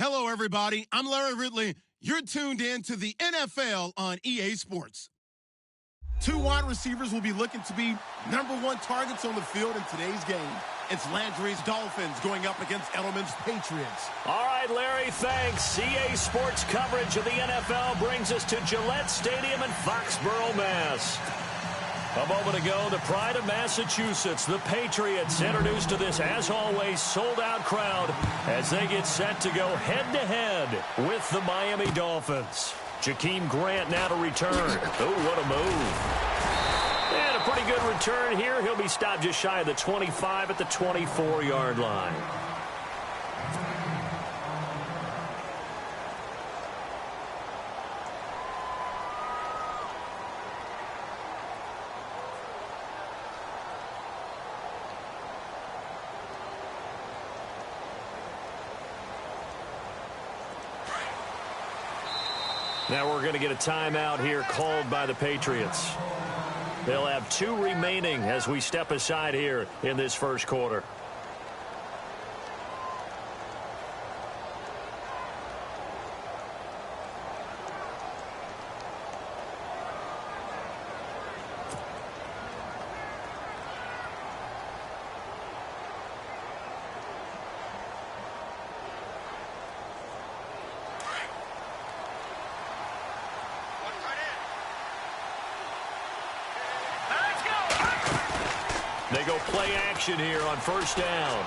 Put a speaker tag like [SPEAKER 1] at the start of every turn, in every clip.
[SPEAKER 1] Hello, everybody. I'm Larry Ridley. You're tuned in to the NFL on EA Sports. Two wide receivers will be looking to be #1 targets on the field in today's game. It's Landry's Dolphins going up against Edelman's Patriots.
[SPEAKER 2] All right, Larry, thanks. EA Sports coverage of the NFL brings us to Gillette Stadium in Foxborough, Mass. A moment ago, the pride of Massachusetts, the Patriots, introduced to this, as always, sold-out crowd as they get set to go head-to-head with the Miami Dolphins. Jakeem Grant now to return. Oh, what a move. And a pretty good return here. He'll be stopped just shy of the 25 at the 24-yard line. Now we're going to get a timeout here called by the Patriots. They'll have 2 remaining as we step aside here in this first quarter. They go play action here on first down.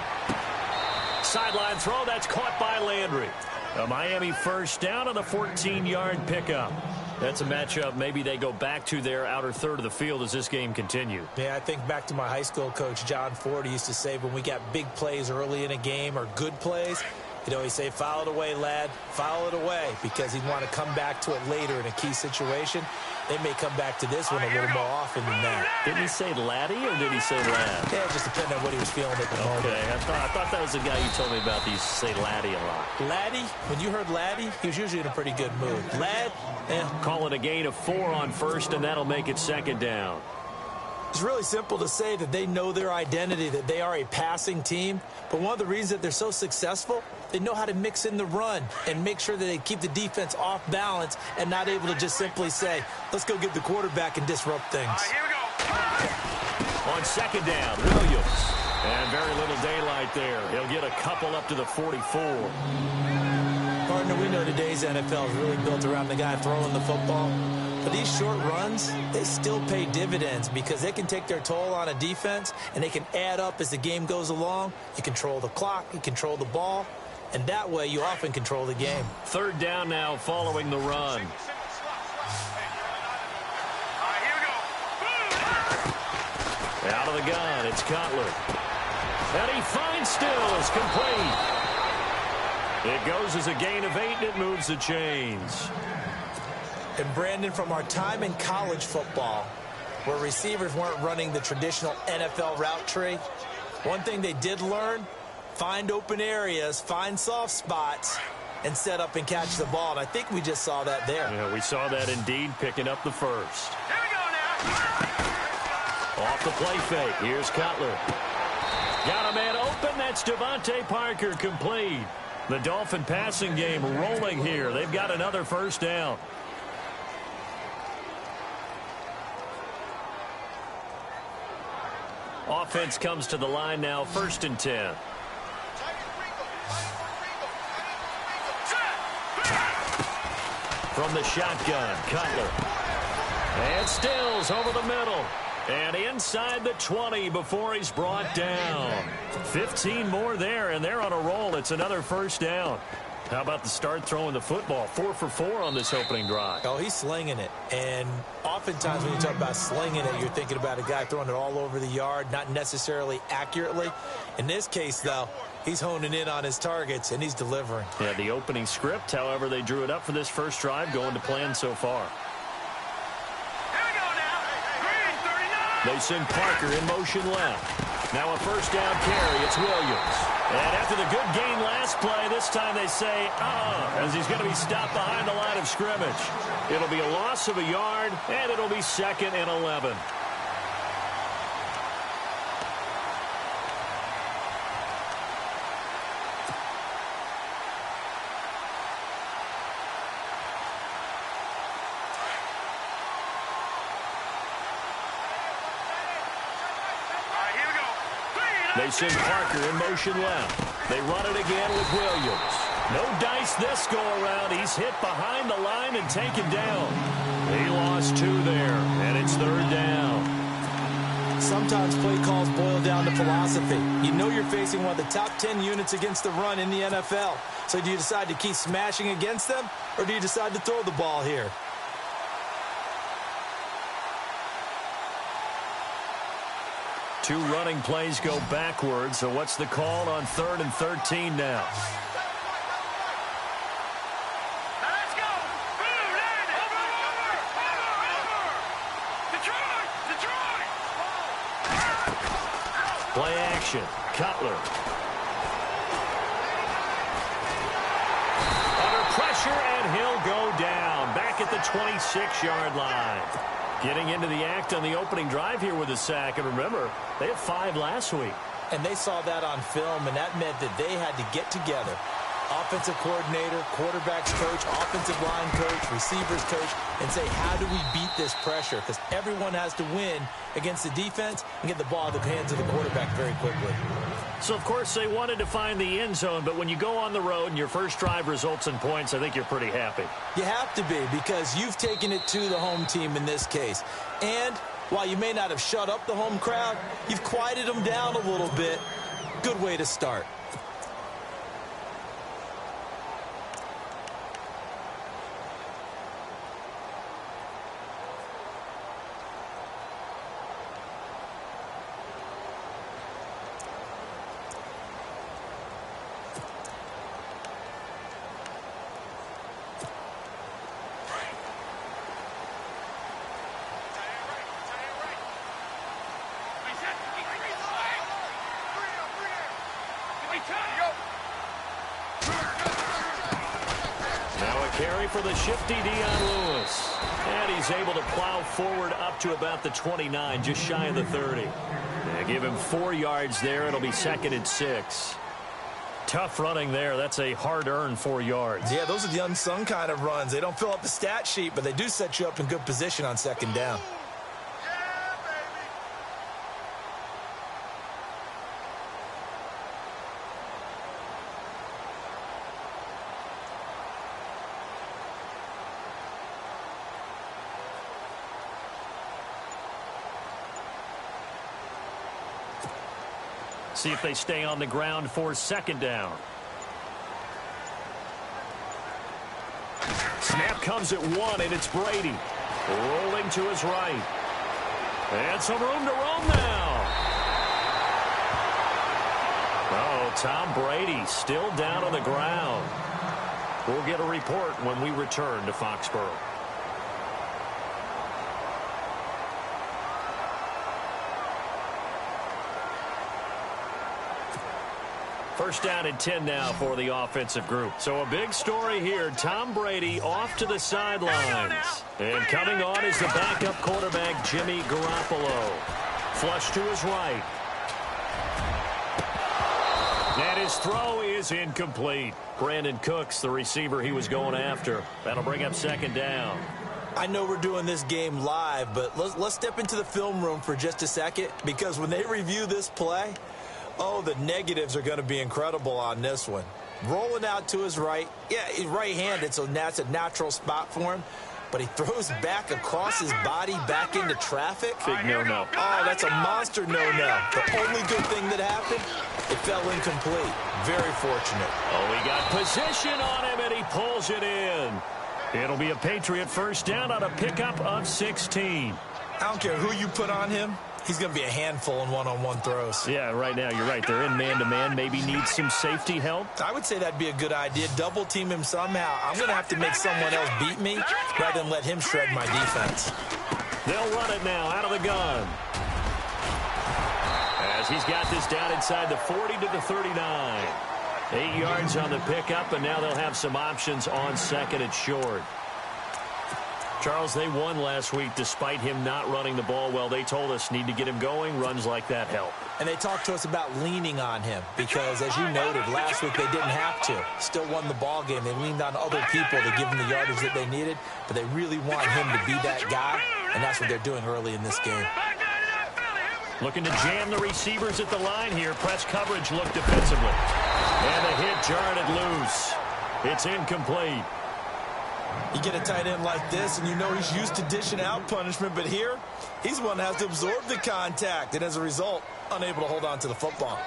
[SPEAKER 2] Sideline throw, that's caught by Landry. A Miami first down on the 14-yard pickup. That's a matchup maybe they go back to their outer third of the field as this game continues.
[SPEAKER 3] Yeah, I think back to my high school coach, John Ford. He used to say when we got big plays early in a game or good plays, he'd always say, foul it away, lad, foul it away, because he'd want to come back to it later in a key situation. They may come back to this one a little more often than that.
[SPEAKER 2] Didn't he say laddie or did he say lad?
[SPEAKER 3] Yeah, it just depended on what he was feeling at the moment.
[SPEAKER 2] Okay, I thought that was the guy you told me about. He used to say laddie a lot.
[SPEAKER 3] Laddie, when you heard laddie, he was usually in a pretty good mood. Lad,
[SPEAKER 2] Call it a gain of 4 on first, and that'll make it second down.
[SPEAKER 3] It's really simple to say that they know their identity, that they are a passing team. But one of the reasons that they're so successful, they know how to mix in the run and make sure that they keep the defense off balance and not able to just simply say, let's go get the quarterback and disrupt things.
[SPEAKER 4] Here we go.
[SPEAKER 2] On second down, Williams. And very little daylight there. He'll get a couple up to the 44.
[SPEAKER 3] Partner, we know today's NFL is really built around the guy throwing the football. But these short runs, they still pay dividends because they can take their toll on a defense and they can add up as the game goes along. You control the clock, you control the ball, and that way you often control the game.
[SPEAKER 2] Third down now following the run. Out of the gun, it's Cutler. And he finds still is complete. It goes as a gain of 8, and it moves the chains.
[SPEAKER 3] And Brandon, from our time in college football, where receivers weren't running the traditional NFL route tree, one thing they did learn, find open areas, find soft spots, and set up and catch the ball. And I think we just saw that there.
[SPEAKER 2] Yeah, we saw that indeed, picking up the first.
[SPEAKER 4] Here we go now.
[SPEAKER 2] Off the play fake, here's Cutler. Got a man open, that's Devontae Parker, complete. The Dolphin passing game rolling here. They've got another first down. Offense comes to the line now, 1st and 10. From the shotgun, Cutler. And Stills over the middle. And inside the 20 before he's brought down. 15 more there, and they're on a roll. It's another first down. How about the start throwing the football? 4 for 4 on this opening drive.
[SPEAKER 3] Oh, he's slinging it. And oftentimes when you talk about slinging it, you're thinking about a guy throwing it all over the yard, not necessarily accurately. In this case, though, he's honing in on his targets, and he's delivering.
[SPEAKER 2] Yeah, the opening script, however, they drew it up for this first drive, going to plan so far.
[SPEAKER 4] Here we go now. Green 39.
[SPEAKER 2] They send Parker in motion left. Now a first down carry. It's Williams. And after the good gain last play, this time they say, as he's going to be stopped behind the line of scrimmage. It'll be a loss of a yard, and it'll be 2nd and 11. They send Parker in motion left. They run it again with Williams. No dice this go-around. He's hit behind the line and taken down. He lost 2 there, and it's 3rd down.
[SPEAKER 3] Sometimes play calls boil down to philosophy. You know you're facing one of the top 10 units against the run in the NFL. So do you decide to keep smashing against them, or do you decide to throw the ball here?
[SPEAKER 2] Two running plays go backwards, so what's the call on 3rd and 13 now?
[SPEAKER 4] Let's go! Detroit!
[SPEAKER 2] Play action. Cutler. Under pressure, and he'll go down. Back at the 26-yard line. Getting into the act on the opening drive here with a sack. And remember, they had 5 last week.
[SPEAKER 3] And they saw that on film, and that meant that they had to get together. Offensive coordinator, quarterbacks coach, offensive line coach, receivers coach, and say, how do we beat this pressure? Because everyone has to win against the defense and get the ball in the hands of the quarterback very quickly.
[SPEAKER 2] So, of course, they wanted to find the end zone, but when you go on the road and your first drive results in points, I think you're pretty happy.
[SPEAKER 3] You have to be, because you've taken it to the home team in this case. And while you may not have shut up the home crowd, you've quieted them down a little bit. Good way to start.
[SPEAKER 2] Carry for the shifty Dion Lewis. And he's able to plow forward up to about the 29, just shy of the 30. They give him 4 yards there. It'll be 2nd and 6. Tough running there. That's a hard-earned 4 yards.
[SPEAKER 3] Yeah, those are the unsung kind of runs. They don't fill up the stat sheet, but they do set you up in good position on 2nd down.
[SPEAKER 2] See if they stay on the ground for 2nd down. Snap comes at 1, and it's Brady. Rolling to his right. And some room to roam now. Oh, Tom Brady still down on the ground. We'll get a report when we return to Foxborough. First down and 10 now for the offensive group. So a big story here. Tom Brady off to the sidelines. And coming on is the backup quarterback, Jimmy Garoppolo. Flush to his right. And his throw is incomplete. Brandon Cooks, the receiver he was going after. That'll bring up 2nd down.
[SPEAKER 3] I know we're doing this game live, but let's step into the film room for just a second, because when they review this play, oh, the negatives are going to be incredible on this one. Rolling out to his right. Yeah, he's right-handed, so that's a natural spot for him. But he throws back across his body back into traffic.
[SPEAKER 2] Big no-no.
[SPEAKER 3] Oh, that's a monster no-no. The only good thing that happened, it fell incomplete. Very fortunate.
[SPEAKER 2] Oh, he got position on him, and he pulls it in. It'll be a Patriot first down on a pickup of 16.
[SPEAKER 3] I don't care who you put on him. He's going to be a handful in one-on-one throws.
[SPEAKER 2] Yeah, right now, you're right. They're in man-to-man. Maybe need some safety help.
[SPEAKER 3] I would say that'd be a good idea. Double team him somehow. I'm going to have to make someone else beat me rather than let him shred my defense.
[SPEAKER 2] They'll run it now out of the gun. As he's got this down inside the 40 to the 39. 8 yards on the pickup, and now they'll have some options on 2nd and short. Charles, they won last week despite him not running the ball well. They told us need to get him going. Runs like that help.
[SPEAKER 3] And they talked to us about leaning on him because, as you noted, last week they didn't have to. Still won the ball game. They leaned on other people to give them the yardage that they needed, but they really want him to be that guy, and that's what they're doing early in this game.
[SPEAKER 2] Looking to jam the receivers at the line here. Press coverage look defensively. And the hit jarred it loose. It's incomplete.
[SPEAKER 3] You get a tight end like this, and you know he's used to dishing out punishment, but here, he's one that has to absorb the contact, and as a result, unable to hold on to the football.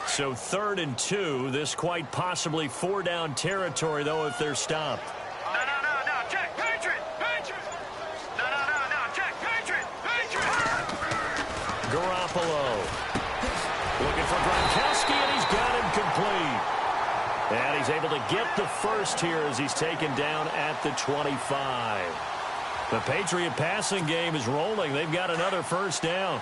[SPEAKER 2] So 3rd and 2. This quite possibly 4-down territory, though, if they're stopped.
[SPEAKER 4] No, check, Patriot! No, check, Patriot!
[SPEAKER 2] Garoppolo. Looking for Gronkowski, and he's got him complete. And he's able to get the first here as he's taken down at the 25. The Patriot passing game is rolling. They've got another first down.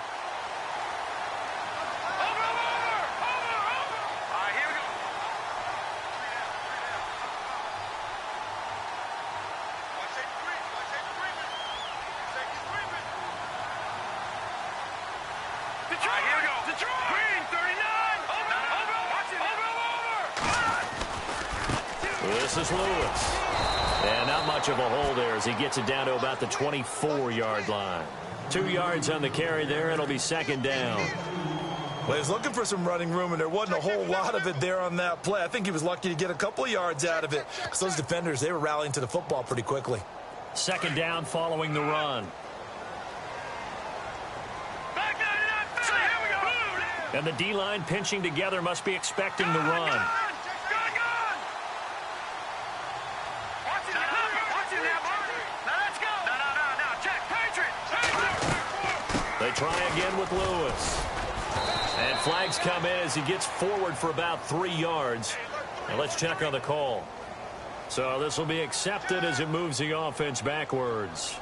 [SPEAKER 2] This is Lewis. And not much of a hole there as he gets it down to about the 24-yard line. 2 yards on the carry there. It'll be 2nd down.
[SPEAKER 3] Well, he was looking for some running room, and there wasn't a whole lot of it there on that play. I think he was lucky to get a couple of yards out of it because those defenders, they were rallying to the football pretty quickly.
[SPEAKER 2] 2nd down following the run. And the D-line pinching together must be expecting the run. They try again with Lewis. And flags come in as he gets forward for about 3 yards. Now let's check on the call. So this will be accepted as it moves the offense backwards.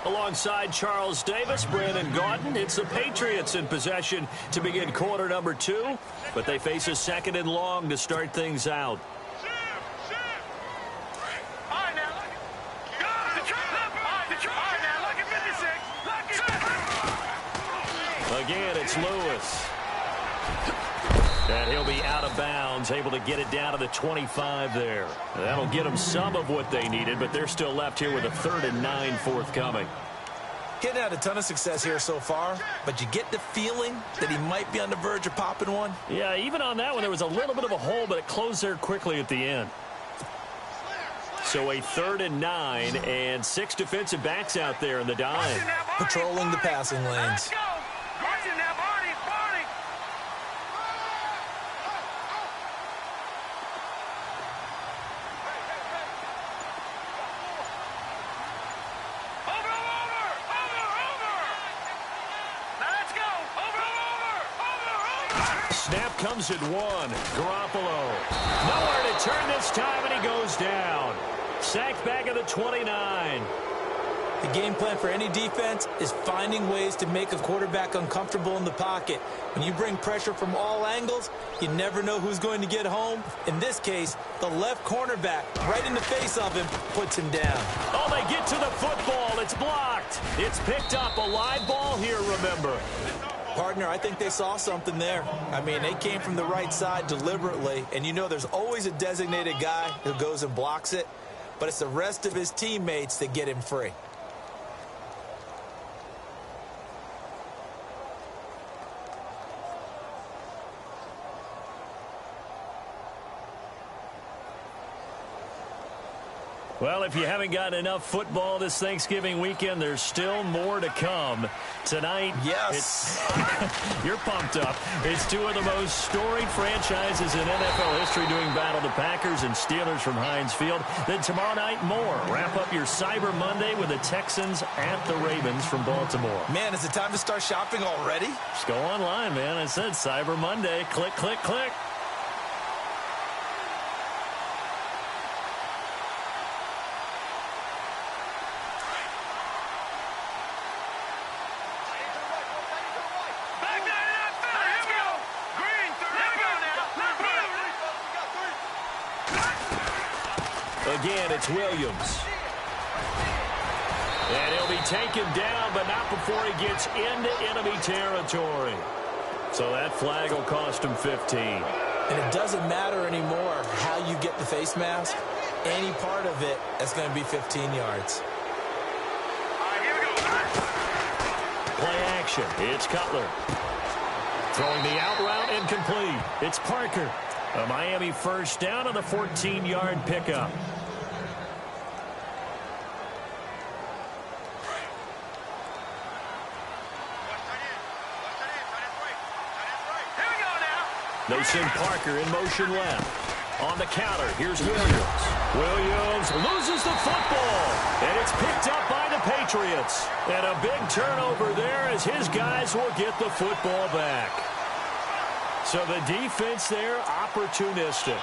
[SPEAKER 2] Alongside Charles Davis, Brandon Gaudin, it's the Patriots in possession to begin quarter number 2, but they face a 2nd and long to start things out. Again, it's Lewis. And he'll be out of bounds, able to get it down to the 25 there. That'll get them some of what they needed, but they're still left here with a 3rd and 9 forthcoming.
[SPEAKER 3] Getting had a ton of success here so far, but you get the feeling that he might be on the verge of popping one.
[SPEAKER 2] Yeah, even on that one, there was a little bit of a hole, but it closed there quickly at the end. So a 3rd and 9, and 6 defensive backs out there in the dime.
[SPEAKER 3] Patrolling the passing lanes.
[SPEAKER 2] Snap comes at 1. Garoppolo. Nowhere to turn this time, and he goes down. Sacked back at the 29.
[SPEAKER 3] The game plan for any defense is finding ways to make a quarterback uncomfortable in the pocket. When you bring pressure from all angles, you never know who's going to get home. In this case, the left cornerback, right in the face of him, puts him down.
[SPEAKER 2] Oh, they get to the football. It's blocked. It's picked up. A live ball here, remember.
[SPEAKER 3] Partner, I think they saw something there. I mean, they came from the right side deliberately, and you know there's always a designated guy who goes and blocks it, but it's the rest of his teammates that get him free.
[SPEAKER 2] Well, if you haven't gotten enough football this Thanksgiving weekend, there's still more to come. Tonight,
[SPEAKER 3] yes,
[SPEAKER 2] you're pumped up. It's 2 of the most storied franchises in NFL history doing battle, the Packers and Steelers from Heinz Field. Then tomorrow night, more. Wrap up your Cyber Monday with the Texans at the Ravens from Baltimore.
[SPEAKER 3] Man, is it time to start shopping already?
[SPEAKER 2] Just go online, man. I said Cyber Monday. Click, click, click. Again, it's Williams. And he'll be taken down, but not before he gets into enemy territory. So that flag will cost him 15.
[SPEAKER 3] And it doesn't matter anymore how you get the face mask. Any part of it, that's going to be 15 yards.
[SPEAKER 2] Play action. It's Cutler. Throwing the out route incomplete. It's Parker. A Miami first down on the 14-yard pickup. They send Parker in motion left. On the counter, here's Williams. Williams loses the football, and it's picked up by the Patriots. And a big turnover there as his guys will get the football back. So the defense there, opportunistic.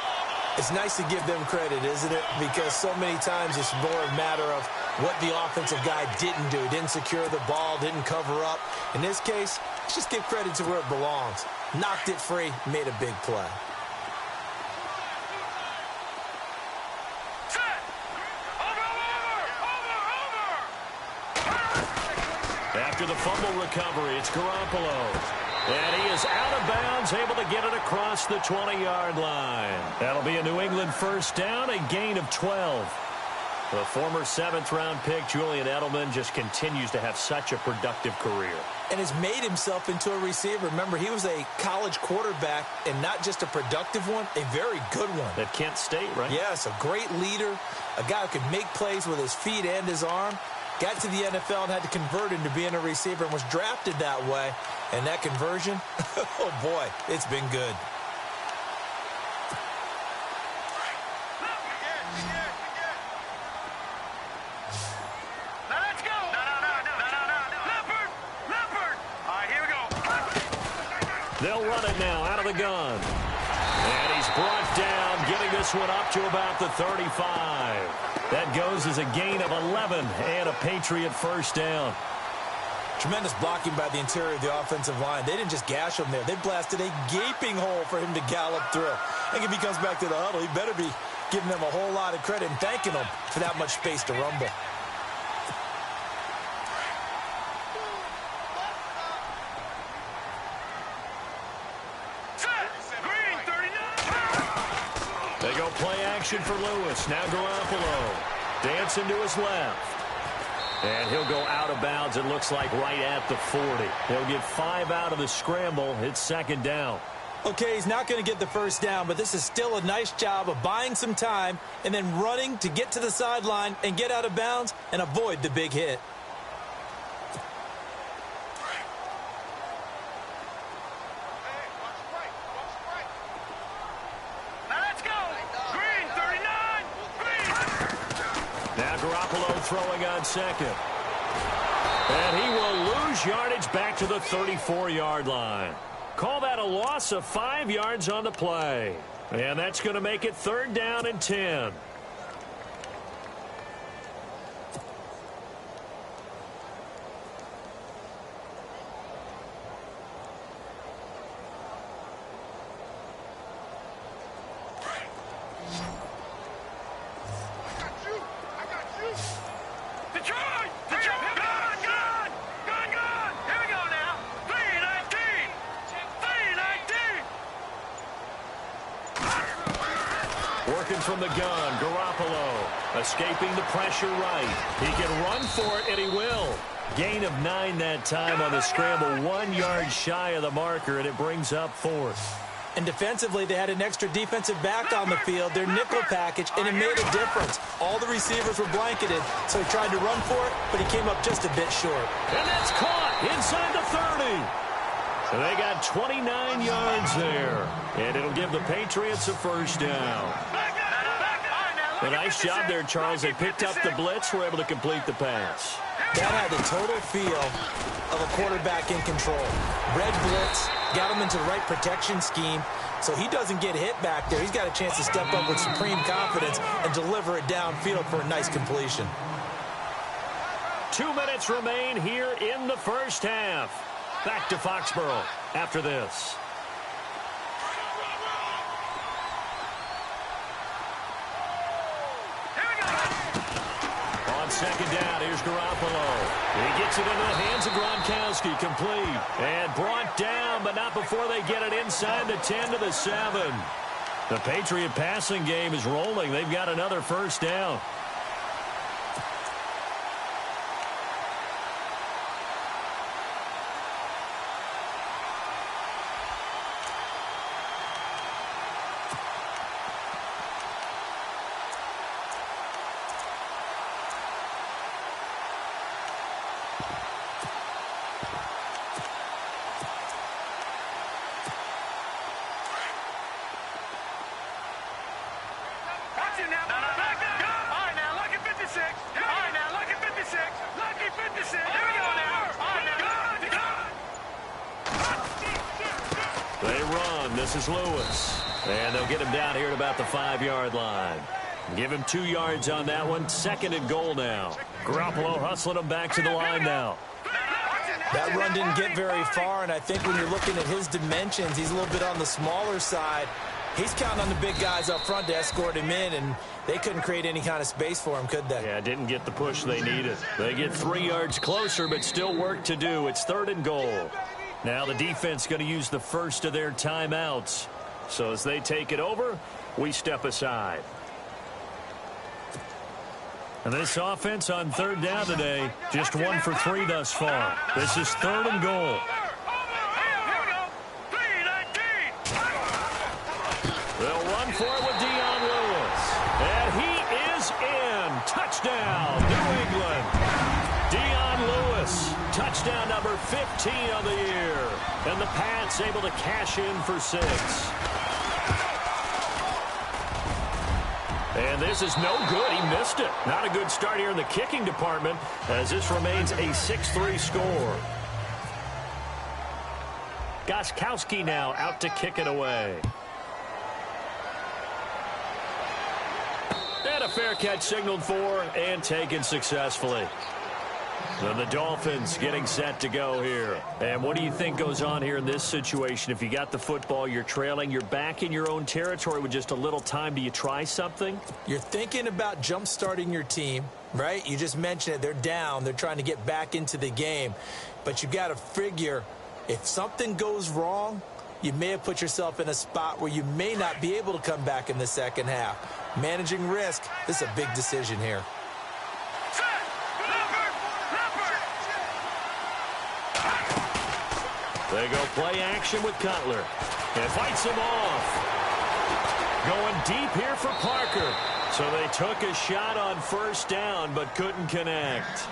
[SPEAKER 3] It's nice to give them credit, isn't it? Because so many times it's more a matter of what the offensive guy didn't do. Didn't secure the ball, didn't cover up. In this case, let's just give credit to where it belongs. Knocked it free, made a big play.
[SPEAKER 2] After the fumble recovery, it's Garoppolo. And he is out of bounds, able to get it across the 20-yard line. That'll be a New England first down, a gain of 12. The former 7th-round pick, Julian Edelman, just continues to have such a productive career.
[SPEAKER 3] And has made himself into a receiver. Remember, he was a college quarterback, and not just a productive one, a very good one.
[SPEAKER 2] At Kent State, right?
[SPEAKER 3] Yes, a great leader, a guy who could make plays with his feet and his arm. Got to the NFL and had to convert into being a receiver and was drafted that way. And that conversion, oh boy, it's been good.
[SPEAKER 4] Let's go. Leopard. All right, here we go.
[SPEAKER 2] They'll run it now out of the gun. And he's brought down, getting this one up to about the 35. That goes as a gain of 11 and a Patriot first down.
[SPEAKER 3] Tremendous blocking by the interior of the offensive line. They didn't just gash him there. They blasted a gaping hole for him to gallop through. I think if he comes back to the huddle, he better be giving them a whole lot of credit and thanking them for that much space to rumble.
[SPEAKER 2] They go play action for Lewis. Now Garoppolo dancing to his left. And he'll go out of bounds, it looks like, right at the 40. He'll get 5 out of the scramble. It's second down.
[SPEAKER 3] Okay, he's not going to get the first down, but this is still a nice job of buying some time and then running to get to the sideline and get out of bounds and avoid the big hit.
[SPEAKER 2] Throwing on second. And he will lose yardage back to the 34-yard line. Call that a loss of 5 yards on the play. And that's going to make it third down and 10. From the gun, Garoppolo escaping the pressure right. He can run for it, and he will. Gain of 9 that time on the scramble, 1 yard shy of the marker, and it brings up fourth.
[SPEAKER 3] And defensively, they had an extra defensive back on the field, their nickel package, and it made a difference. All the receivers were blanketed, so he tried to run for it, but he came up just a bit short.
[SPEAKER 2] And that's caught inside the 30. So they got 29 yards there, and it'll give the Patriots a first down. A nice job there, Charles. They picked up the blitz, were able to complete the pass.
[SPEAKER 3] That had the total feel of a quarterback in control. Red blitz, got him into the right protection scheme, so he doesn't get hit back there. He's got a chance to step up with supreme confidence and deliver it downfield for a nice completion.
[SPEAKER 2] 2 minutes remain here in the first half. Back to Foxborough after this. out. Here's Garoppolo. He gets it into the hands of Gronkowski. Complete. And brought down, but not before they get it inside the 10 to the 7. The Patriot passing game is rolling. They've got another first down. They run. This is Lewis. And they'll get him down here at about the 5-yard line. Give him 2 yards on that one. 2nd and goal now. Garoppolo hustling him back to the line now.
[SPEAKER 3] That run didn't get very far, and I think when you're looking at his dimensions, he's a little bit on the smaller side. He's counting on the big guys up front to escort him in, and they couldn't create any kind of space for him, could they?
[SPEAKER 2] Yeah, didn't get the push they needed. They get 3 yards closer, but still work to do. It's 3rd and goal. Now the defense going to use the first of their timeouts. So as they take it over, we step aside. And this offense on 3rd down today, just 1 for 3 thus far. This is 3rd and goal. They'll run for it with Dion Lewis. And he is in. Touchdown, New England. Dion Lewis, touchdown number 15 on the year. And the Pats able to cash in for 6. And this is no good. He missed it. Not a good start here in the kicking department as this remains a 6-3 score. Gostkowski now out to kick it away. And a fair catch signaled for and taken successfully. And the Dolphins getting set to go here. And what do you think goes on here in this situation? If you got the football, you're trailing, you're back in your own territory with just a little time. Do you try something?
[SPEAKER 3] You're thinking about jump-starting your team, right? You just mentioned it. They're down. They're trying to get back into the game. But you got to figure if something goes wrong, you may have put yourself in a spot where you may not be able to come back in the second half. Managing risk, this is a big decision here.
[SPEAKER 2] They go play action with Cutler. And fights him off. Going deep here for Parker. So they took a shot on 1st down, but couldn't connect.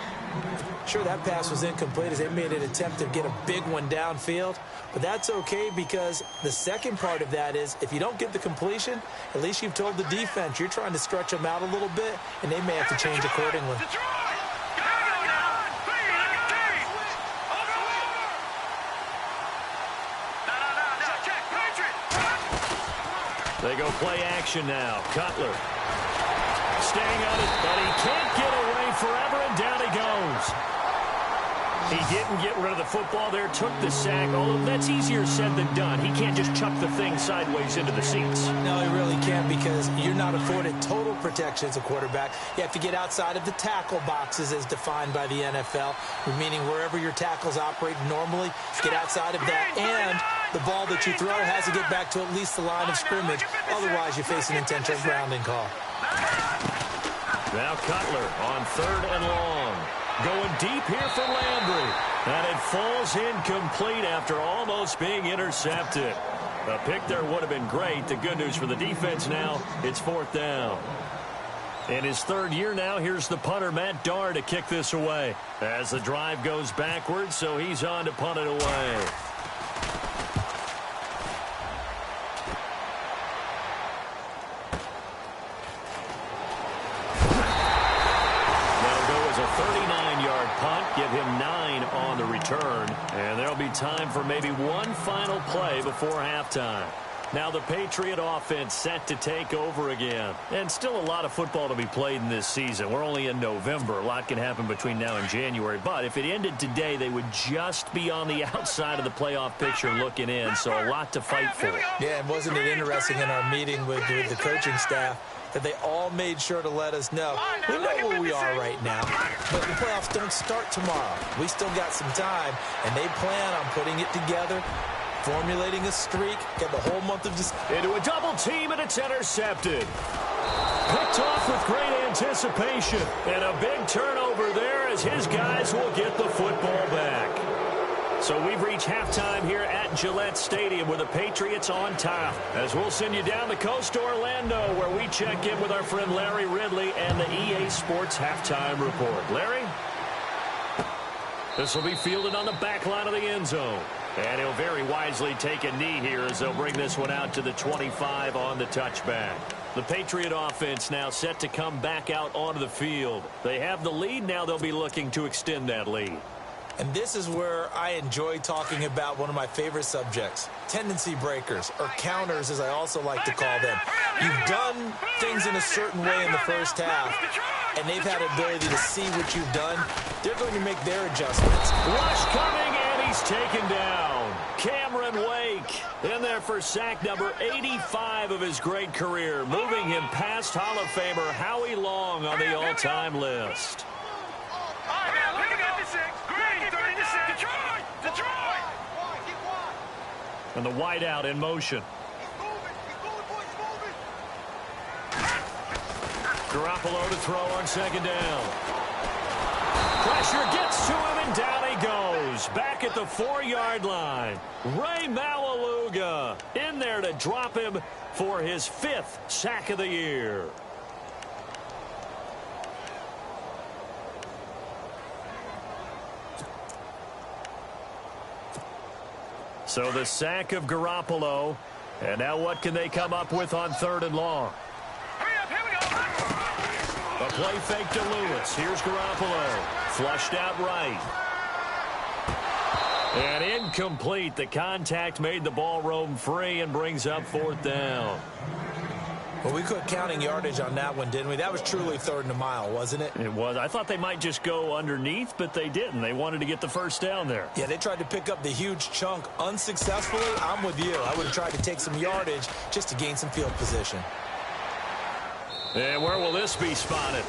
[SPEAKER 3] Sure, that pass was incomplete as they made an attempt to get a big one downfield. But that's okay because the second part of that is if you don't get the completion, at least you've told the defense you're trying to stretch them out a little bit, and they may have to change accordingly.
[SPEAKER 2] They go play action now. Cutler staying on it, but he can't get away forever, and down he goes. He didn't get rid of the football there, took the sack, although that's easier said than done. He can't just chuck the thing sideways into the seats.
[SPEAKER 3] No, he really can't because you're not afforded total protection as a quarterback. You have to get outside of the tackle boxes as defined by the NFL, meaning wherever your tackles operate normally, get outside of that, and the ball that you throw has to get back to at least the line of scrimmage. Otherwise, you face an intentional grounding call.
[SPEAKER 2] Now Cutler on 3rd and long. Going deep here for Landry. And it falls incomplete after almost being intercepted. A pick there would have been great. The good news for the defense now, it's 4th down. In his 3rd year now, here's the punter, Matt Darr, to kick this away. As the drive goes backwards, so he's on to punt it away. Give him 9 on the return. And there'll be time for maybe one final play before halftime. Now the Patriot offense set to take over again. And still a lot of football to be played in this season. We're only in November. A lot can happen between now and January. But if it ended today, they would just be on the outside of the playoff picture looking in. So a lot to fight for.
[SPEAKER 3] Yeah, and wasn't it interesting in our meeting with the coaching staff that they all made sure to let us know, we know where we are right now, but the playoffs don't start tomorrow. We still got some time, and they plan on putting it together, formulating a streak, get the whole month of December.
[SPEAKER 2] Into a double team, and it's intercepted. Picked off with great anticipation, and a big turnover there as his guys will get the football back. So we've reached halftime here at Gillette Stadium with the Patriots on top. As we'll send you down the coast to Orlando, where we check in with our friend Larry Ridley and the EA Sports Halftime Report. Larry? This will be fielded on the back line of the end zone. And he'll very wisely take a knee here as they'll bring this one out to the 25 on the touchback. The Patriot offense now set to come back out onto the field. They have the lead. Now they'll be looking to extend that lead.
[SPEAKER 3] And this is where I enjoy talking about one of my favorite subjects, tendency breakers, or counters as I also like to call them. You've done things in a certain way in the first half, and they've had the ability to see what you've done. They're going to make their adjustments.
[SPEAKER 2] Rush coming, and he's taken down. Cameron Wake in there for sack number 85 of his great career, moving him past Hall of Famer Howie Long on the all-time list. And the wideout in motion. Garoppolo to throw on second down. Pressure gets to him, and down he goes. Back at the 4-yard line. Ray Malaluga in there to drop him for his 5th sack of the year. So the sack of Garoppolo. And now what can they come up with on 3rd and long? A play fake to Lewis. Here's Garoppolo. Flushed out right. And incomplete. The contact made the ball roam free and brings up 4th down.
[SPEAKER 3] Well, we quit counting yardage on that one, didn't we? That was truly 3rd and a mile, wasn't it?
[SPEAKER 2] It was. I thought they might just go underneath, but they didn't. They wanted to get the first down there.
[SPEAKER 3] Yeah, they tried to pick up the huge chunk unsuccessfully. I'm with you. I would have tried to take some yardage just to gain some field position.
[SPEAKER 2] And where will this be spotted?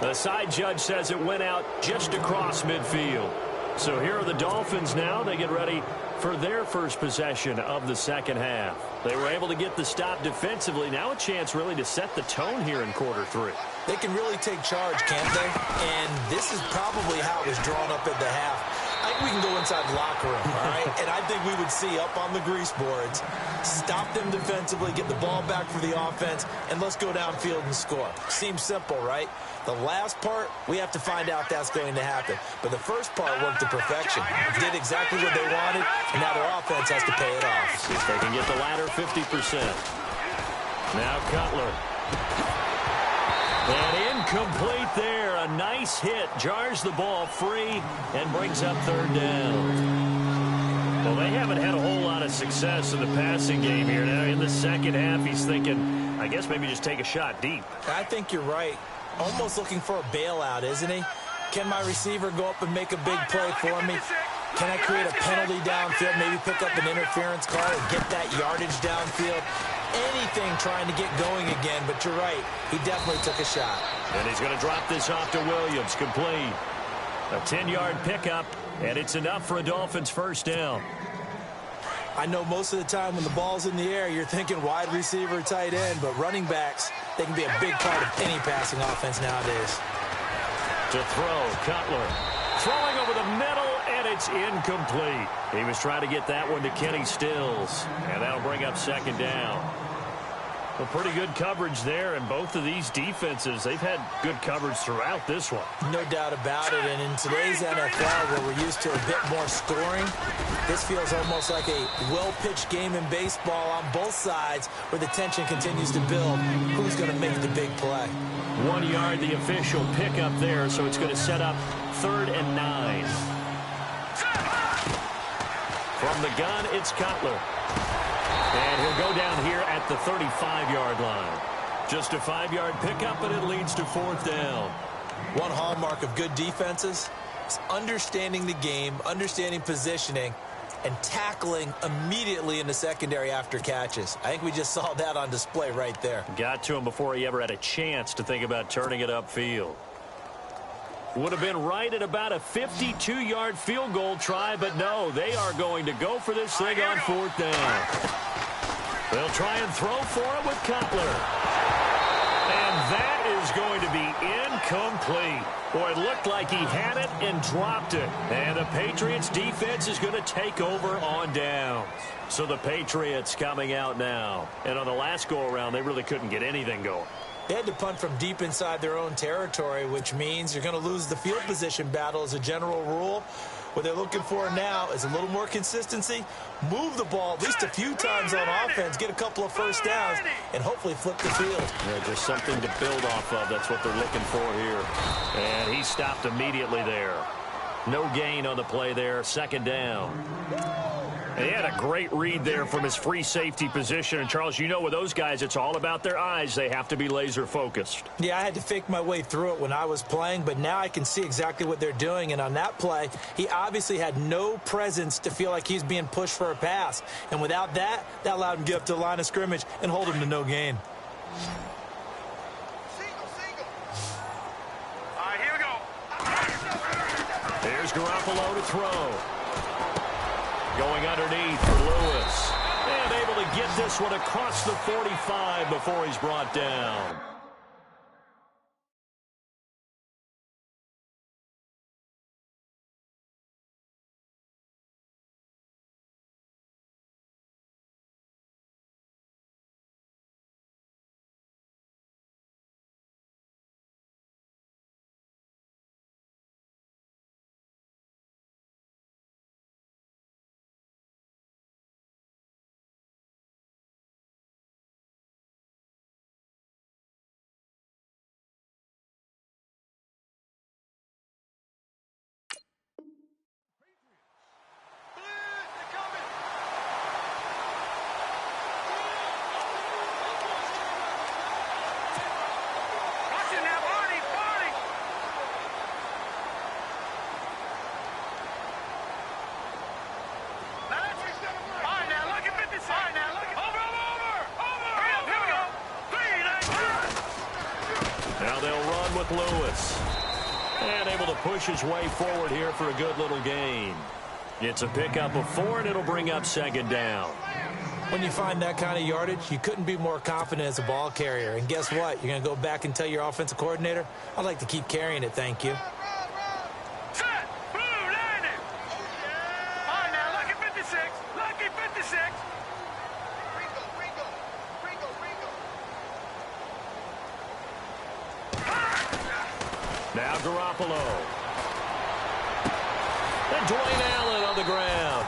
[SPEAKER 2] The side judge says it went out just across midfield. So here are the Dolphins now. They get ready for their first possession of the second half. They were able to get the stop defensively. Now a chance really to set the tone here in quarter 3.
[SPEAKER 3] They can really take charge, can't they? And this is probably how it was drawn up at the half. I think we can go inside the locker room, all right? And I think we would see up on the grease boards, stop them defensively, get the ball back for the offense, and let's go downfield and score. Seems simple, right? The last part, we have to find out that's going to happen. But the first part worked to perfection. Did exactly what they wanted, and now their offense has to pay it off.
[SPEAKER 2] See if they can get the latter 50%. Now Cutler. And incomplete there. A nice hit. Jars the ball free and brings up 3rd down. Well, they haven't had a whole lot of success in the passing game here. Now in the second half, he's thinking, I guess maybe just take a shot deep.
[SPEAKER 3] I think you're right. Almost looking for a bailout, isn't he? Can my receiver go up and make a big play for me? Can I create a penalty downfield, maybe pick up an interference call and get that yardage downfield? Anything trying to get going again, but you're right. He definitely took a shot.
[SPEAKER 2] And he's going to drop this off to Williams, complete. A 10-yard pickup, and it's enough for a Dolphins first down.
[SPEAKER 3] I know most of the time when the ball's in the air, you're thinking wide receiver, tight end, but running backs, they can be a big part of any passing offense nowadays.
[SPEAKER 2] To throw, Cutler. Throwing over the middle, and it's incomplete. He was trying to get that one to Kenny Stills, and that'll bring up 2nd down. Well, pretty good coverage there, and both of these defenses, they've had good coverage throughout this one.
[SPEAKER 3] No doubt about it, and in today's NFL, where we're used to a bit more scoring, this feels almost like a well-pitched game in baseball on both sides, where the tension continues to build. Who's going to make the big play?
[SPEAKER 2] 1 yard, the official pickup there, so it's going to set up 3rd and 9. From the gun, it's Cutler. And he'll go down here at the 35-yard line. Just a 5-yard pickup, and it leads to 4th down.
[SPEAKER 3] One hallmark of good defenses is understanding the game, understanding positioning, and tackling immediately in the secondary after catches. I think we just saw that on display right there.
[SPEAKER 2] Got to him before he ever had a chance to think about turning it upfield. Would have been right at about a 52-yard field goal try, but no, they are going to go for this thing on 4th down. They'll try and throw for it with Cutler. And that is going to be incomplete. Boy, it looked like he had it and dropped it. And the Patriots defense is going to take over on downs. So the Patriots coming out now. And on the last go-around, they really couldn't get anything going.
[SPEAKER 3] They had to punt from deep inside their own territory, which means you're going to lose the field position battle as a general rule. What they're looking for now is a little more consistency, move the ball at least a few times on offense, get a couple of first downs, and hopefully flip the field.
[SPEAKER 2] Yeah, just something to build off of. That's what they're looking for here. And he stopped immediately there. No gain on the play there, 2nd down. And he had a great read there from his free safety position. And, Charles, you know with those guys, it's all about their eyes. They have to be laser-focused.
[SPEAKER 3] Yeah, I had to fake my way through it when I was playing, but now I can see exactly what they're doing. And on that play, he obviously had no presence to feel like he's being pushed for a pass. And without that, that allowed him to get up to the line of scrimmage and hold him to no gain.
[SPEAKER 4] All right, here we go.
[SPEAKER 2] There's Garoppolo to throw. Going underneath for Lewis. And able to get this one across the 45 before he's brought down. with Lewis. And able to push his way forward here for a good little gain. It's a pickup of 4, and it'll bring up 2nd down.
[SPEAKER 3] When you find that kind of yardage, you couldn't be more confident as a ball carrier. And guess what? You're going to go back and tell your offensive coordinator, I'd like to keep carrying it, thank you.
[SPEAKER 4] Set! Blue, landing! All right, now, lucky 56. Lucky 56.
[SPEAKER 2] Now Garoppolo. And Dwayne Allen on the ground.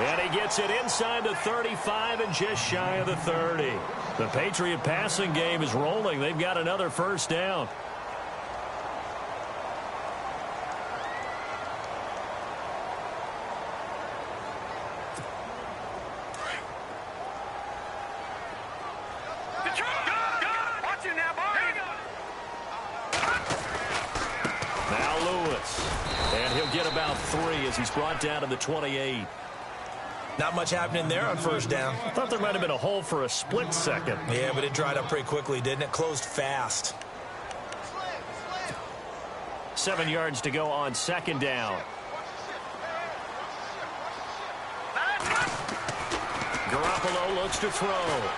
[SPEAKER 2] And he gets it inside the 35 and just shy of the 30. The Patriot passing game is rolling. They've got another first down. Now Lewis. And he'll get about 3 as he's brought down to the 28.
[SPEAKER 3] Not much happening there on first down.
[SPEAKER 2] I thought there might have been a hole for a split second.
[SPEAKER 3] Yeah, but it dried up pretty quickly, didn't it? Closed fast.
[SPEAKER 2] 7 yards to go on 2nd down. Garoppolo looks to throw.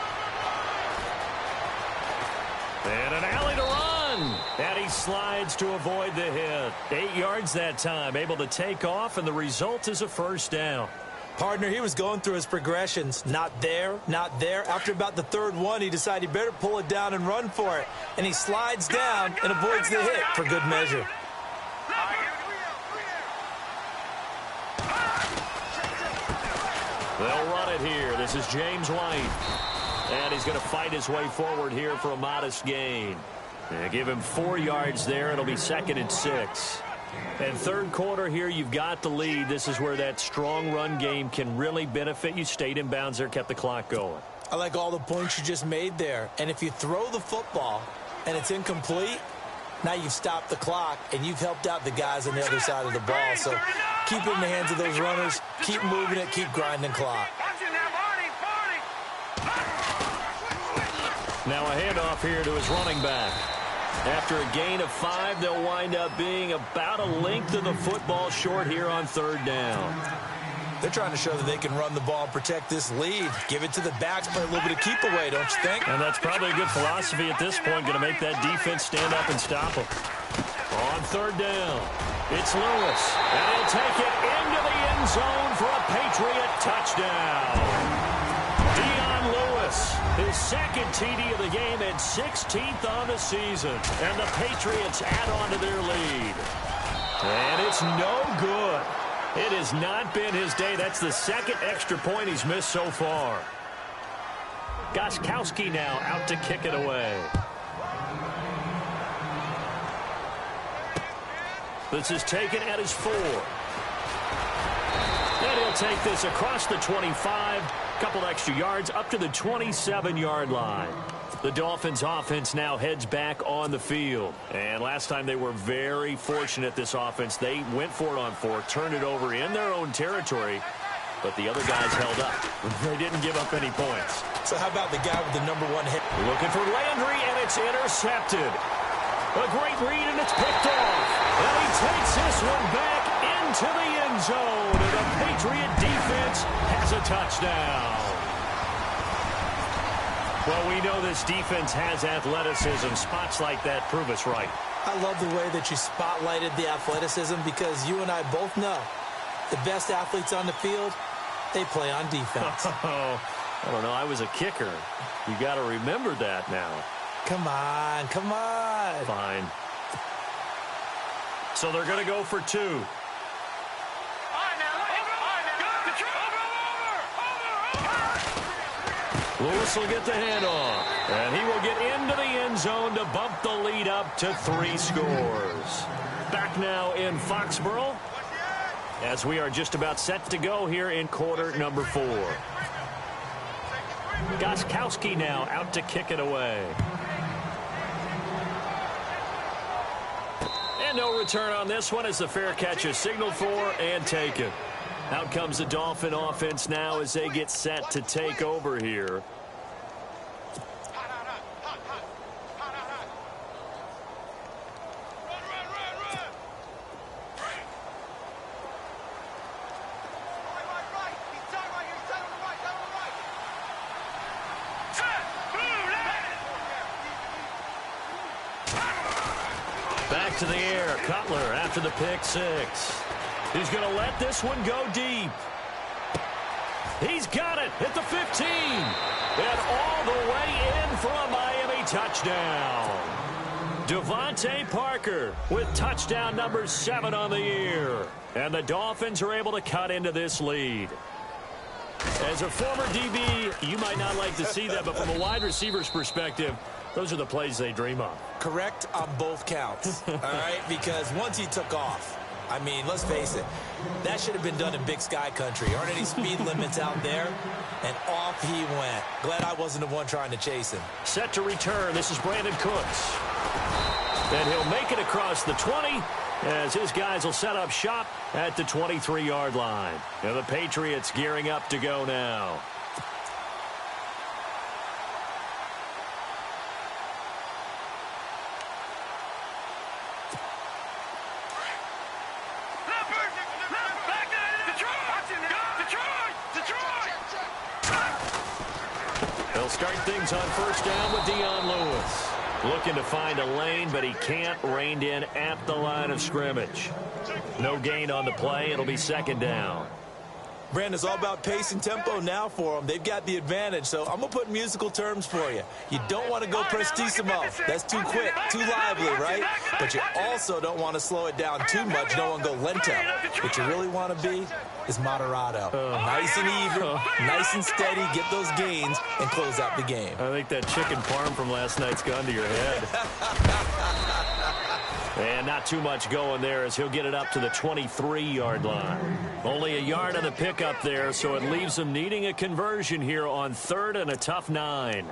[SPEAKER 2] And an alley to run. And he slides to avoid the hit. 8 yards that time. Able to take off, and the result is a first down.
[SPEAKER 3] Partner, he was going through his progressions. Not there, not there. After about the 3rd one, he decided he better pull it down and run for it. And he slides down and avoids the hit for good measure.
[SPEAKER 2] They'll run it here. This is James White. And he's going to fight his way forward here for a modest gain. Give him 4 yards there. It'll be 2nd and 6. And third quarter here, you've got the lead. This is where that strong run game can really benefit you. Stayed in bounds there, kept the clock going.
[SPEAKER 3] I like all the points you just made there. And if you throw the football and it's incomplete, now you've stopped the clock and you've helped out the guys on the other side of the ball. So keep it in the hands of those runners. Keep moving it. Keep grinding clock.
[SPEAKER 2] Now a handoff here to his running back. After a gain of 5, they'll wind up being about a length of the football short here on third down.
[SPEAKER 3] They're trying to show that they can run the ball and protect this lead. Give it to the backs, play a little bit of keep away, don't you think?
[SPEAKER 2] And that's probably a good philosophy at this point, going to make that defense stand up and stop them. On third down, it's Lewis, and he'll take it into the end zone for a Patriot touchdown. His second TD of the game and 16th on the season. And the Patriots add on to their lead. And it's no good. It has not been his day. That's the second extra point he's missed so far. Gostkowski now out to kick it away. This is taken at his 4. And he'll take this across the 25. Couple extra yards up to the 27-yard line. The Dolphins offense now heads back on the field. And last time they were very fortunate, this offense. They went for it on 4, turned it over in their own territory, but the other guys held up. They didn't give up any points.
[SPEAKER 3] So how about the guy with the #1 hit?
[SPEAKER 2] Looking for Landry, and it's intercepted. A great read, and it's picked off. And he takes this one back into the end zone. And the Patriot defense has a touchdown. Well, we know this defense has athleticism. Spots like that prove us right.
[SPEAKER 3] I love the way that you spotlighted the athleticism because you and I both know the best athletes on the field, they play on defense.
[SPEAKER 2] I don't know. I was a kicker. You got to remember that now.
[SPEAKER 3] Come on, come on.
[SPEAKER 2] Fine. So they're going to go for 2. Lewis will get the handoff, and he will get into the end zone to bump the lead up to 3 scores. Back now in Foxborough, as we are just about set to go here in quarter number 4. Gostkowski now out to kick it away. And no return on this one as the fair catch is signaled for and taken. Out comes the Dolphin offense now as they get set to take over here. Back to the air. Cutler after the pick 6. He's going to let this one go deep. He's got it at the 15. And all the way in for a Miami touchdown. Devontae Parker with touchdown number 7 on the year. And the Dolphins are able to cut into this lead. As a former DB, you might not like to see that, but from a wide receiver's perspective, those are the plays they dream of.
[SPEAKER 3] Correct on both counts, all right? Because once he took off, I mean, let's face it, that should have been done in Big Sky country. Aren't any speed limits out there? And off he went. Glad I wasn't the one trying to chase him.
[SPEAKER 2] Set to return. This is Brandon Cooks. And he'll make it across the 20 as his guys will set up shop at the 23-yard line. And the Patriots gearing up to go now. They'll start things on first down with Dion Lewis. Looking to find a lane, but he can't. Reined in at the line of scrimmage. No gain on the play. It'll be second down.
[SPEAKER 3] Brandon, it's all about pace and tempo now for them. They've got the advantage, so I'm going to put musical terms for you. You don't want to go prestissimo. That's too quick, too lively, right? But you also don't want to slow it down too much. You don't want to go lento. What you really want to be is moderato. Nice and even, nice and steady, get those gains, and close out the game.
[SPEAKER 2] I think that chicken parm from last night's gone to your head. And not too much going there as he'll get it up to the 23-yard line. Only a yard on the pickup there, so it leaves him needing a conversion here on 3rd and a tough 9.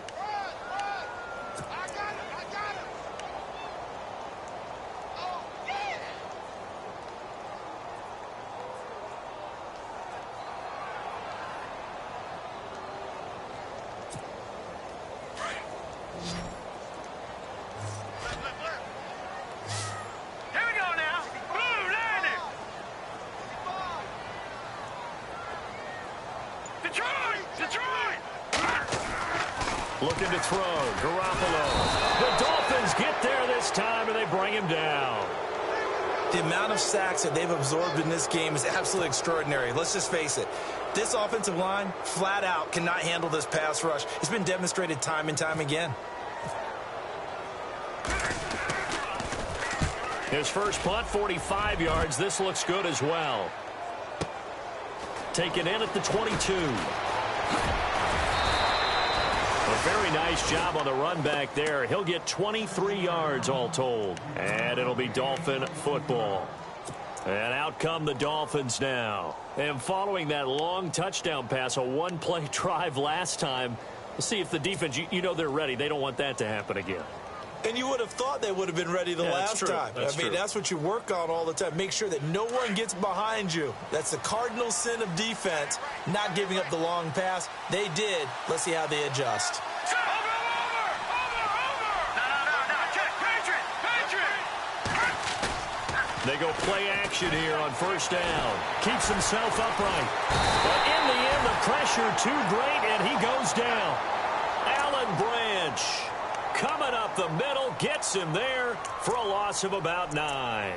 [SPEAKER 2] Looking to throw. Garoppolo. The Dolphins get there this time, and they bring him down.
[SPEAKER 3] The amount of sacks that they've absorbed in this game is absolutely extraordinary. Let's just face it. This offensive line, flat out, cannot handle this pass rush. It's been demonstrated time and time again.
[SPEAKER 2] His first punt, 45 yards. This looks good as well. Taken in at the 22. A very nice job on the run back there. He'll get 23 yards all told. And it'll be Dolphin football. And out come the Dolphins now. And following that long touchdown pass, a one-play drive last time, we'll see if the defense, you know they're ready. They don't want that to happen again.
[SPEAKER 3] And you would have thought they would have been ready the last time. I mean, that's what you work on all the time. Make sure that no one gets behind you. That's the cardinal sin of defense, not giving up the long pass. They did. Let's see how they adjust.
[SPEAKER 2] They go play action here on first down. Keeps himself upright. But in the end, the pressure too great, and he goes down. Alan Branch coming up the middle, gets him there for a loss of about 9.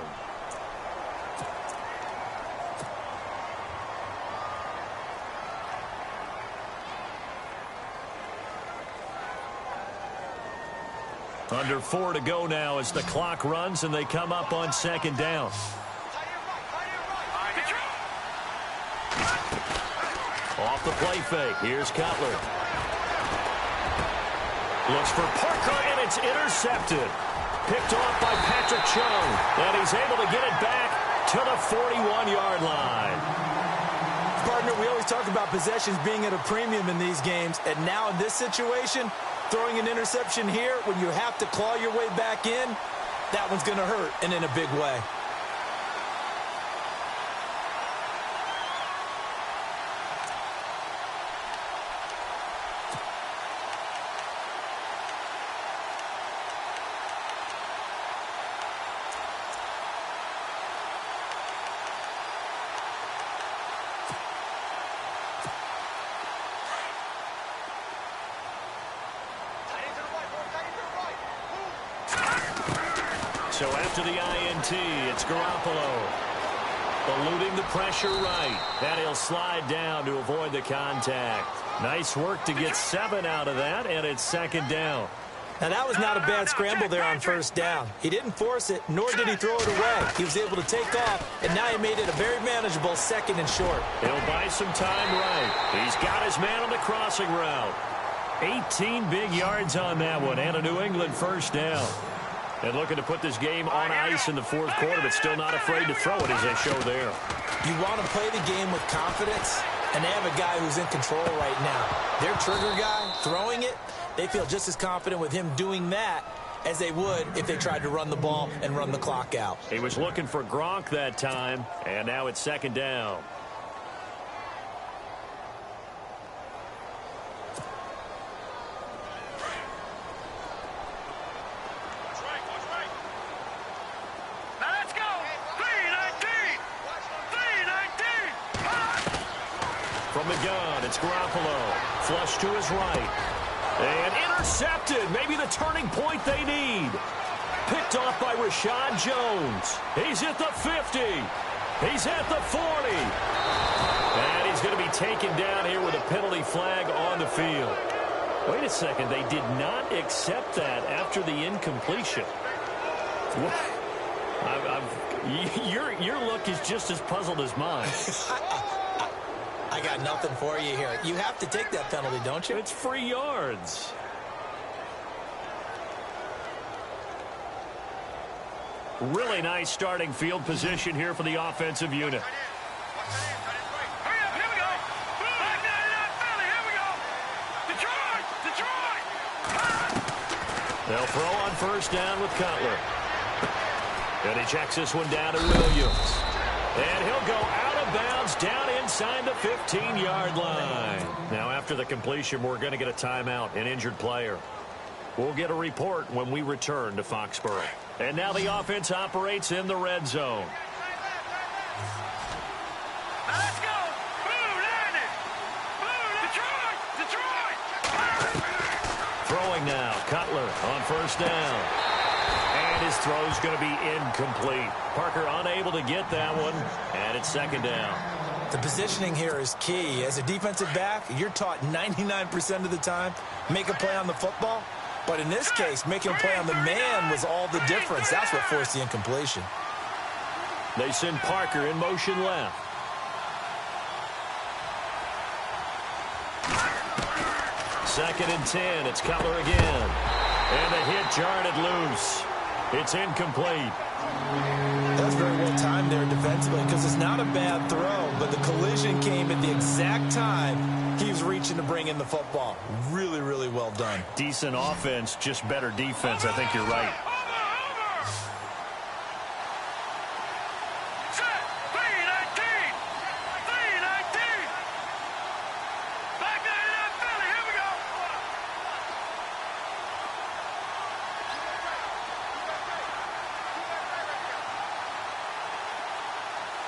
[SPEAKER 2] Under 4 to go now as the clock runs and they come up on second down. Off the play fake. Here's Cutler. Looks for Parker, and it's intercepted. Picked off by Patrick Chung. And he's able to get it back to the 41-yard line.
[SPEAKER 3] Partner, we always talk about possessions being at a premium in these games. And now in this situation, throwing an interception here when you have to claw your way back in, that one's going to hurt, and in a big way.
[SPEAKER 2] So after the INT, it's Garoppolo. Eluding the pressure right. And he'll slide down to avoid the contact. Nice work to get 7 out of that, and it's second down.
[SPEAKER 3] Now, that was not a bad scramble there on first down. He didn't force it, nor did he throw it away. He was able to take off, and now he made it a very manageable 2nd and short.
[SPEAKER 2] He'll buy some time right. He's got his man on the crossing route. 18 big yards on that one, and a New England first down. And looking to put this game on ice in the 4th quarter, but still not afraid to throw it as they show there.
[SPEAKER 3] You want to play the game with confidence, and they have a guy who's in control right now. Their trigger guy, throwing it, they feel just as confident with him doing that as they would if they tried to run the ball and run the clock out.
[SPEAKER 2] He was looking for Gronk that time, and now it's second down. From the gun, it's Garoppolo. Flush to his right. And intercepted. Maybe the turning point they need. Picked off by Rashad Jones. He's at the 50. He's at the 40. And he's going to be taken down here with a penalty flag on the field. Wait a second. They did not accept that after the incompletion. Your look is just as puzzled as mine.
[SPEAKER 3] I got nothing for you here. You have to take that penalty, don't you?
[SPEAKER 2] It's free yards. Really nice starting field position here for the offensive unit.
[SPEAKER 4] Hurry up, here we go. Back 99 Philly, here we go. Detroit, Detroit.
[SPEAKER 2] They'll throw on first down with Cutler. And he checks this one down to Williams. And he'll go out of bounds down inside the 15-yard line. Now, after the completion, we're going to get a timeout, an injured player. We'll get a report when we return to Foxborough. And now the offense operates in the red zone.
[SPEAKER 4] Now let's go. Blue, landing. Blue, Detroit, Detroit.
[SPEAKER 2] Throwing now, Cutler on first down. And his throw's going to be incomplete. Parker unable to get that one, and it's second down.
[SPEAKER 3] The positioning here is key. As a defensive back, you're taught 99% of the time, make a play on the football. But in this case, making a play on the man was all the difference. That's what forced the incompletion.
[SPEAKER 2] They send Parker in motion left. Second and 10. It's Cutler again. And the hit jarred it loose. It's incomplete.
[SPEAKER 3] That's very well timed there defensively because it's not a bad throw, but the collision came at the exact time he was reaching to bring in the football. Really, really well done.
[SPEAKER 2] Decent offense, just better defense. I think you're right.
[SPEAKER 4] Set, 319. 319. Back 99 Philly, here we go.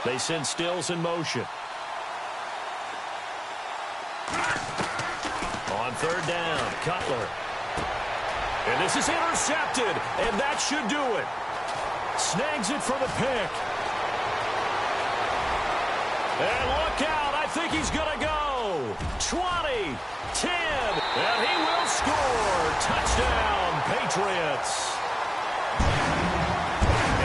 [SPEAKER 2] They send Stills in motion. On third down, Cutler. And this is intercepted, and that should do it. Snags it for the pick. And look out, I think he's going to go. 20, 10, and he will score. Touchdown, Patriots.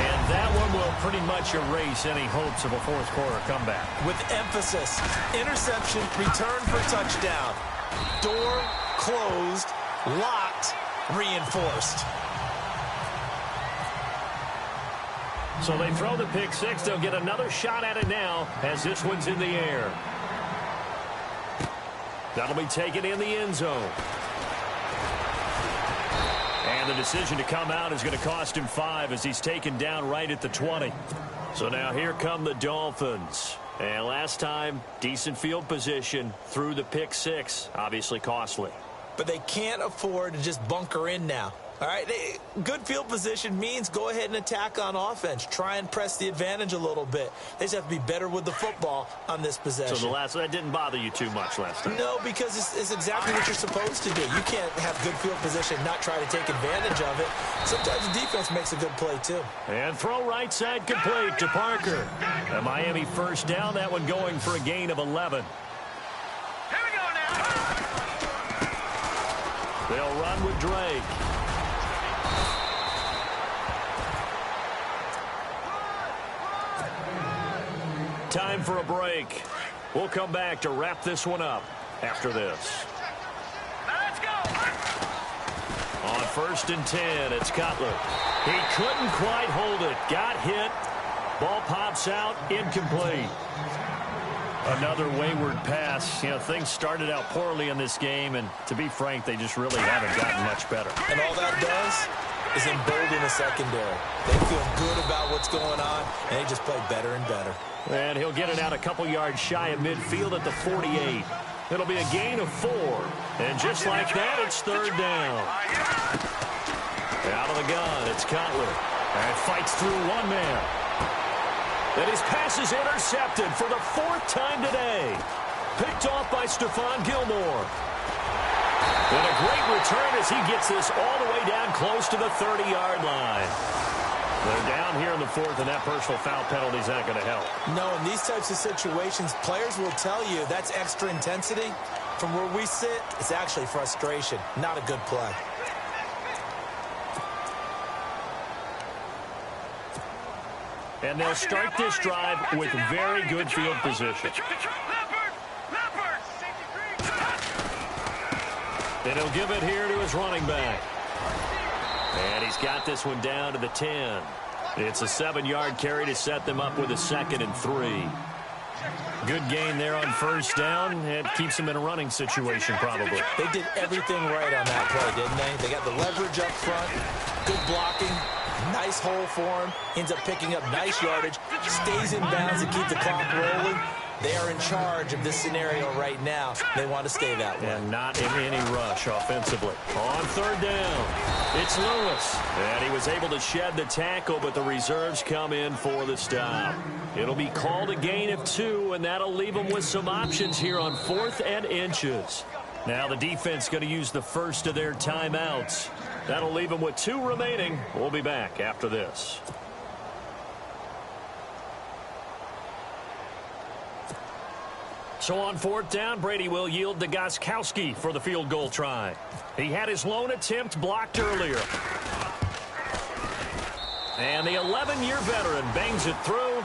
[SPEAKER 2] And that one will pretty much erase any hopes of a fourth quarter comeback.
[SPEAKER 3] With emphasis, interception, return for touchdown. Door closed, locked, reinforced.
[SPEAKER 2] So they throw the pick six. They'll get another shot at it now as this one's in the air. That'll be taken in the end zone. And the decision to come out is going to cost him 5 as he's taken down right at the 20. So now here come the Dolphins. And last time, decent field position through the pick six. Obviously costly.
[SPEAKER 3] But they can't afford to just bunker in now. All right, good field position means go ahead and attack on offense. Try and press the advantage a little bit. They just have to be better with the football on this possession.
[SPEAKER 2] So that didn't bother you too much last time?
[SPEAKER 3] No, because it's exactly what you're supposed to do. You can't have good field position, not try to take advantage of it. Sometimes the defense makes a good play, too.
[SPEAKER 2] And throw right side complete to Parker. A Miami first down, that one going for a gain of 11.
[SPEAKER 4] Here we go now.
[SPEAKER 2] They'll run with Drake. Time for a break. We'll come back to wrap this one up after this.
[SPEAKER 4] Now let's go.
[SPEAKER 2] On first and 10, it's Cutler. He couldn't quite hold it. Got hit. Ball pops out. Incomplete. Another wayward pass. You know, things started out poorly in this game, and to be frank, they just really haven't gotten much better.
[SPEAKER 3] And all that does is embolden the secondary. They feel good about what's going on, and they just play better and better.
[SPEAKER 2] And he'll get it out a couple yards shy of midfield at the 48. It'll be a gain of 4. And just like that, it's third down. Out of the gun, it's Cutler. And fights through one man. And his pass is intercepted for the 4th time today. Picked off by Stephon Gilmore. And a great return as he gets this all the way down close to the 30-yard line. They're down here in the 4th, and that personal foul penalty is not going to help.
[SPEAKER 3] No, in these types of situations, players will tell you that's extra intensity. From where we sit, it's actually frustration, not a good play.
[SPEAKER 2] And they'll start this drive with very good field position. And he'll give it here to his running back. And he's got this one down to the 10. It's a 7-yard carry to set them up with a 2nd and 3. Good gain there on first down. It keeps them in a running situation probably.
[SPEAKER 3] They did everything right on that play, didn't they? They got the leverage up front, good blocking, nice hole for him, ends up picking up nice yardage, stays in bounds to keep the clock rolling. They are in charge of this scenario right now. They want to stay that way.
[SPEAKER 2] And not in any rush offensively. On third down, it's Lewis. And he was able to shed the tackle, but the reserves come in for the stop. It'll be called a gain of 2, and that'll leave them with some options here on 4th and inches. Now the defense going to use the first of their timeouts. That'll leave them with 2 remaining. We'll be back after this. So on 4th down, Brady will yield to Gostkowski for the field goal try. He had his lone attempt blocked earlier. And the 11-year veteran bangs it through,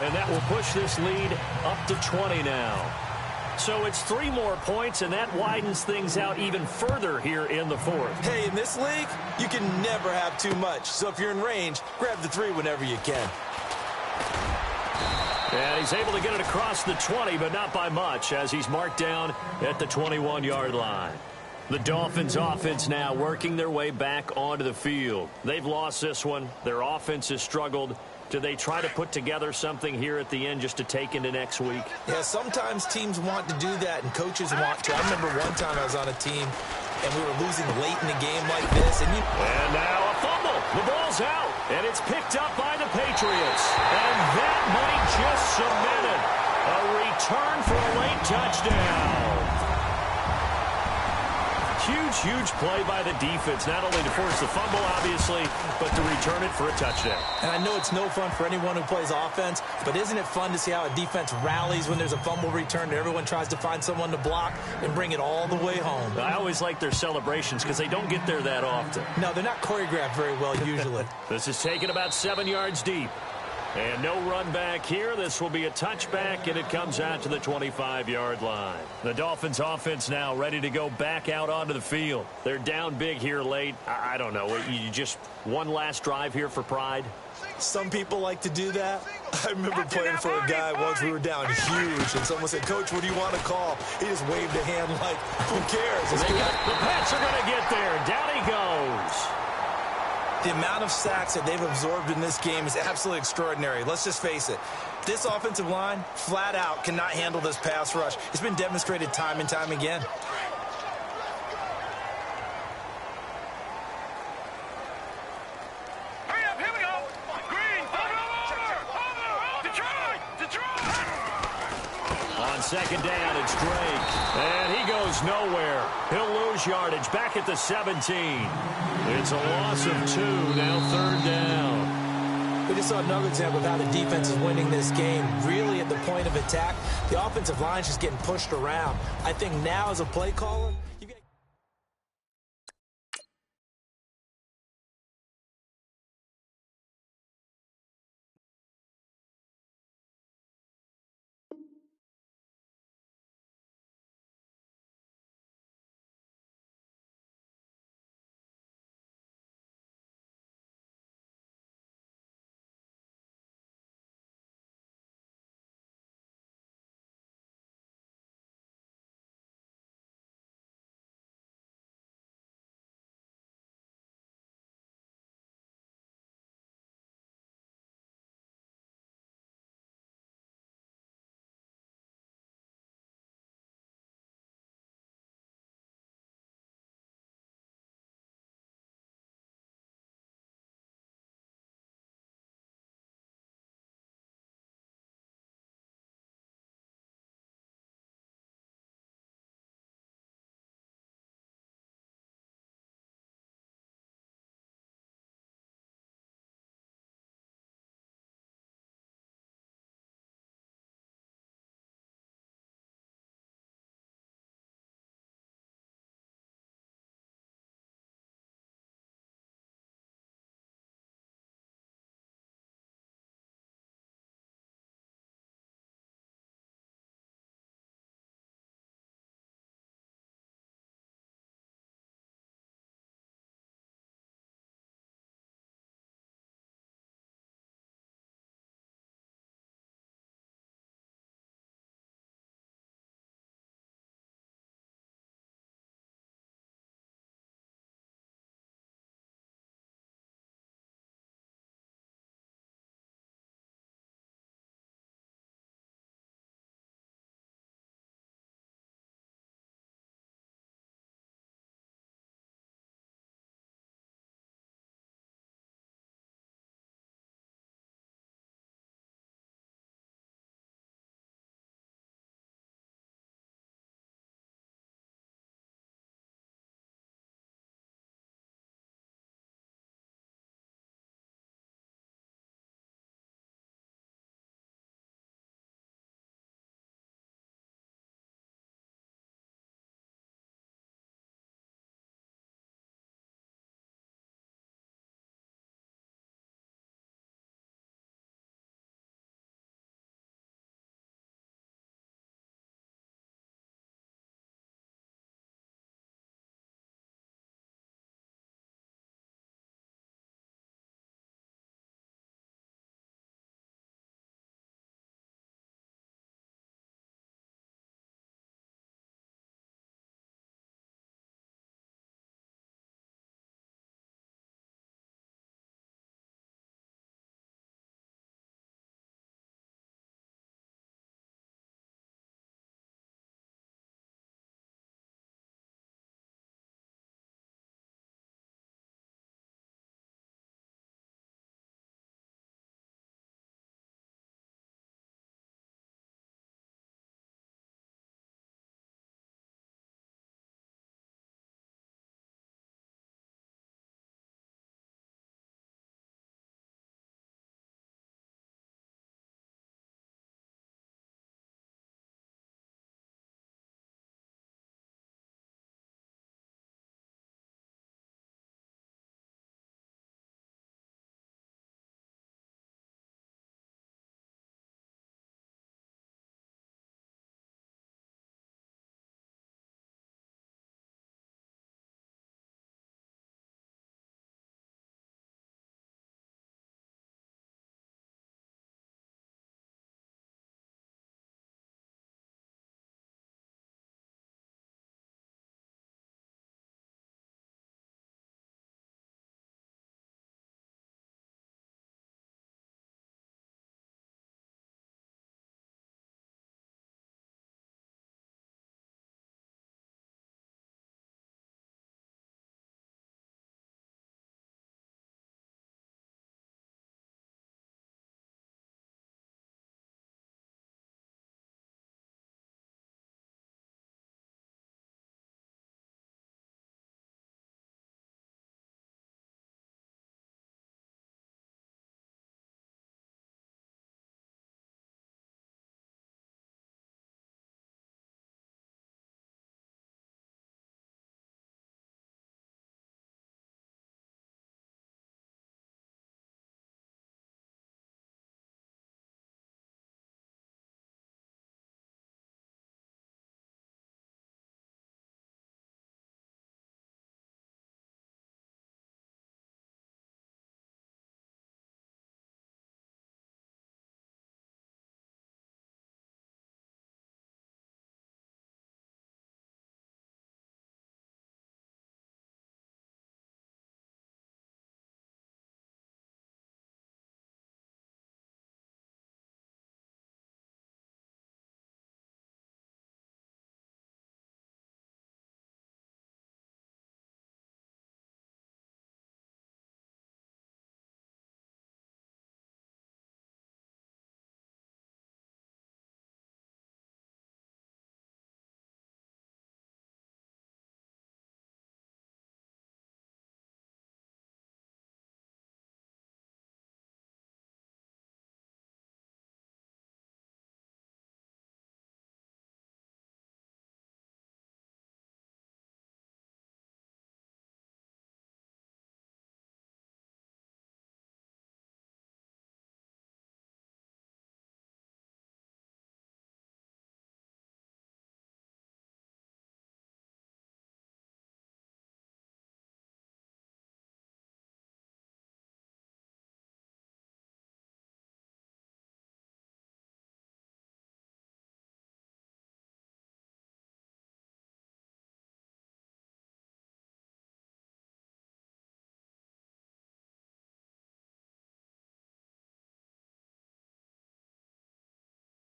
[SPEAKER 2] and that will push this lead up to 20 now. So it's 3 more points, and that widens things out even further here in the 4th.
[SPEAKER 3] Hey, in this league, you can never have too much. So if you're in range, grab the 3 whenever you can.
[SPEAKER 2] And he's able to get it across the 20, but not by much, as he's marked down at the 21-yard line. The Dolphins offense now working their way back onto the field. They've lost this one. Their offense has struggled. Do they try to put together something here at the end just to take into next week?
[SPEAKER 3] Yeah, sometimes teams want to do that, and coaches want to. I remember one time I was on a team, and we were losing late in a game like this. And
[SPEAKER 2] now a fumble. The ball's out, and it's picked up by the Patriots. And that might just cement it. A return for a late touchdown. Huge play by the defense, not only to force the fumble, obviously, but to return it for a touchdown.
[SPEAKER 3] And I know it's no fun for anyone who plays offense, but isn't it fun to see how a defense rallies when there's a fumble return and everyone tries to find someone to block and bring it all the way home?
[SPEAKER 2] I always like their celebrations because they don't get there that often.
[SPEAKER 3] No, they're not choreographed very well usually.
[SPEAKER 2] This is taken about 7 yards deep. And no run back here. This will be a touchback, and it comes out to the 25-yard line. The Dolphins offense now ready to go back out onto the field. They're down big here late. I don't know. You just one last drive here for pride?
[SPEAKER 3] Some people like to do that. I remember playing for a guy once. We were down huge, and someone said, "Coach, what do you want to call?" He just waved a hand like, who cares?
[SPEAKER 2] The Pats are going to get there. Down he goes.
[SPEAKER 3] The amount of sacks that they've absorbed in this game is absolutely extraordinary. Let's just face it. This offensive line, flat out, cannot handle this pass rush. It's been demonstrated time and time again.
[SPEAKER 4] Hurry up, here we go. Green, over. Detroit.
[SPEAKER 2] On second down, it's Drake. And he goes nowhere. He'll lose yardage back at the 17. It's a loss of 2, now third down.
[SPEAKER 3] We just saw another example of how the defense is winning this game. Really at the point of attack, the offensive line is just getting pushed around. I think now as a play caller,